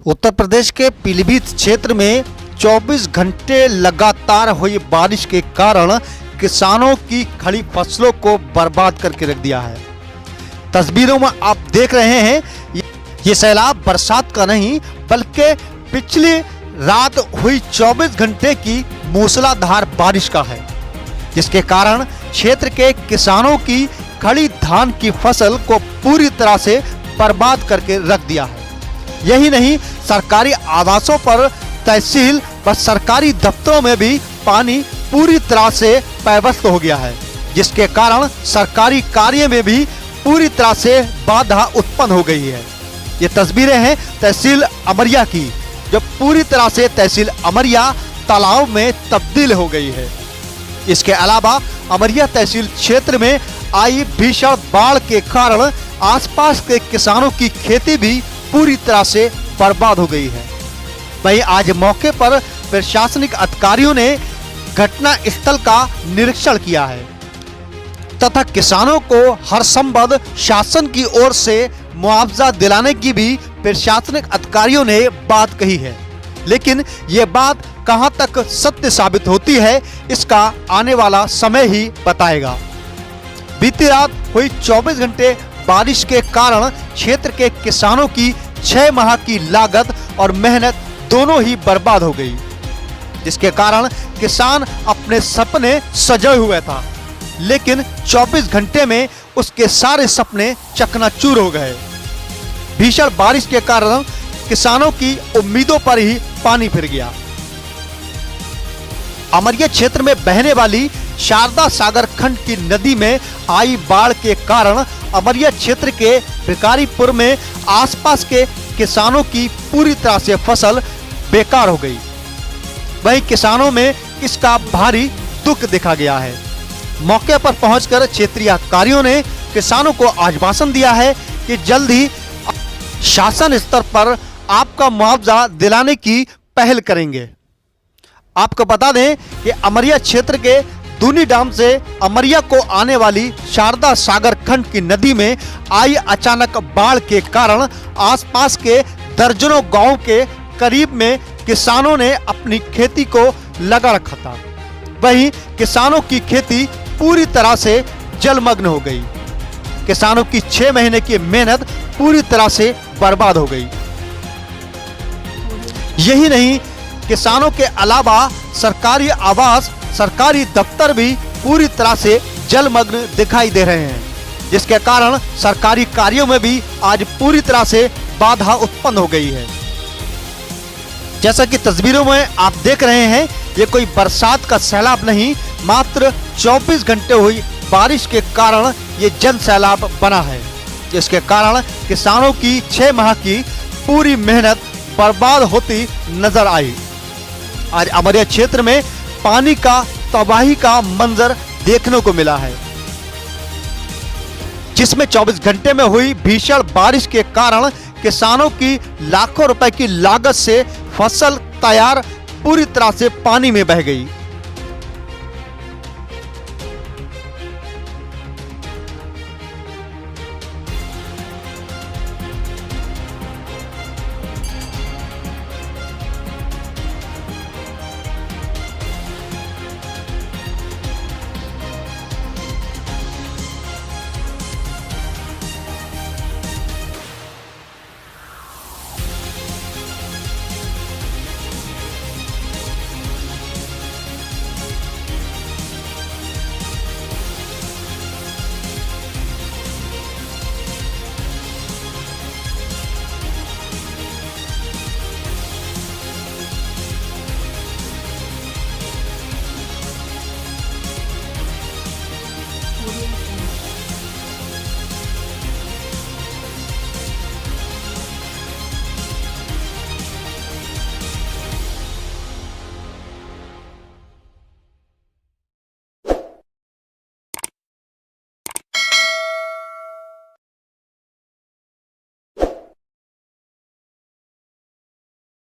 उत्तर प्रदेश के पीलीभीत क्षेत्र में 24 घंटे लगातार हुई बारिश के कारण किसानों की खड़ी फसलों को बर्बाद करके रख दिया है। तस्वीरों में आप देख रहे हैं, ये सैलाब बरसात का नहीं बल्कि पिछली रात हुई 24 घंटे की मूसलाधार बारिश का है, जिसके कारण क्षेत्र के किसानों की खड़ी धान की फसल को पूरी तरह से बर्बाद करके रख दिया है। यही नहीं, सरकारी आवासों पर, तहसील व सरकारी दफ्तरों में भी पानी पूरी तरह से पैवस्त हो गया है, जिसके कारण सरकारी कार्य में भी पूरी तरह से बाधा उत्पन्न हो गई है। ये तस्वीरें हैं तहसील अमरिया की, जो पूरी तरह से तहसील अमरिया तालाब में तब्दील हो गई है। इसके अलावा अमरिया तहसील क्षेत्र में आई भीषण बाढ़ के कारण आसपास के किसानों की खेती भी पूरी तरह से बर्बाद हो गई है। वहीं आज मौके पर प्रशासनिक अधिकारियों ने घटना स्थल का निरीक्षण किया है तथा किसानों को हर संभव शासन की ओर से मुआवजा दिलाने की भी प्रशासनिक अधिकारियों ने बात कही है, लेकिन ये बात कहां तक सत्य साबित होती है, इसका आने वाला समय ही बताएगा। बीती रात हुई 24 घंटे बारिश के कारण क्षेत्र के किसानों की 6 माह की लागत और मेहनत दोनों ही बर्बाद हो गई, जिसके कारण किसान अपने सपने सजाए हुए था, लेकिन 24 घंटे में उसके सारे सपने चकनाचूर हो गए। भीषण बारिश के कारण किसानों की उम्मीदों पर ही पानी फिर गया। अमरिया क्षेत्र में बहने वाली शारदा सागर खंड की नदी में आई बाढ़ के कारण अमरिया क्षेत्र के भिकारीपुर में आसपास के किसानों की पूरी तरह से फसल बेकार हो गई। वहीं किसानों में इसका भारी दुख देखा गया है। मौके पर पहुंचकर क्षेत्रीय अधिकारियों ने किसानों को आश्वासन दिया है कि जल्द ही शासन स्तर पर आपका मुआवजा दिलाने की पहल करेंगे। आपको बता दें कि अमरिया क्षेत्र के दूनी डैम से अमरिया को आने वाली शारदा सागर खंड की नदी में आई अचानक बाढ़ के कारण आसपास के दर्जनों गांव के करीब में किसानों ने अपनी खेती को लगा रखा था। वहीं किसानों की खेती पूरी तरह से जलमग्न हो गई। किसानों की 6 महीने की मेहनत पूरी तरह से बर्बाद हो गई। यही नहीं, किसानों के अलावा सरकारी आवास, सरकारी दफ्तर भी पूरी तरह से जलमग्न दिखाई दे रहे हैं, जिसके कारण सरकारी कार्यों में भी आज पूरी तरह से बाधा उत्पन्न हो गई है। जैसा कि तस्वीरों में आप देख रहे हैं, ये कोई बरसात का सैलाब नहीं, मात्र 24 घंटे हुई बारिश के कारण ये जन सैलाब बना है, जिसके कारण किसानों की 6 माह की पूरी मेहनत बर्बाद होती नजर आई। आज अमरिया क्षेत्र में पानी का तबाही का मंजर देखने को मिला है, जिसमें 24 घंटे में हुई भीषण बारिश के कारण किसानों की लाखों रुपए की लागत से फसल तैयार पूरी तरह से पानी में बह गई।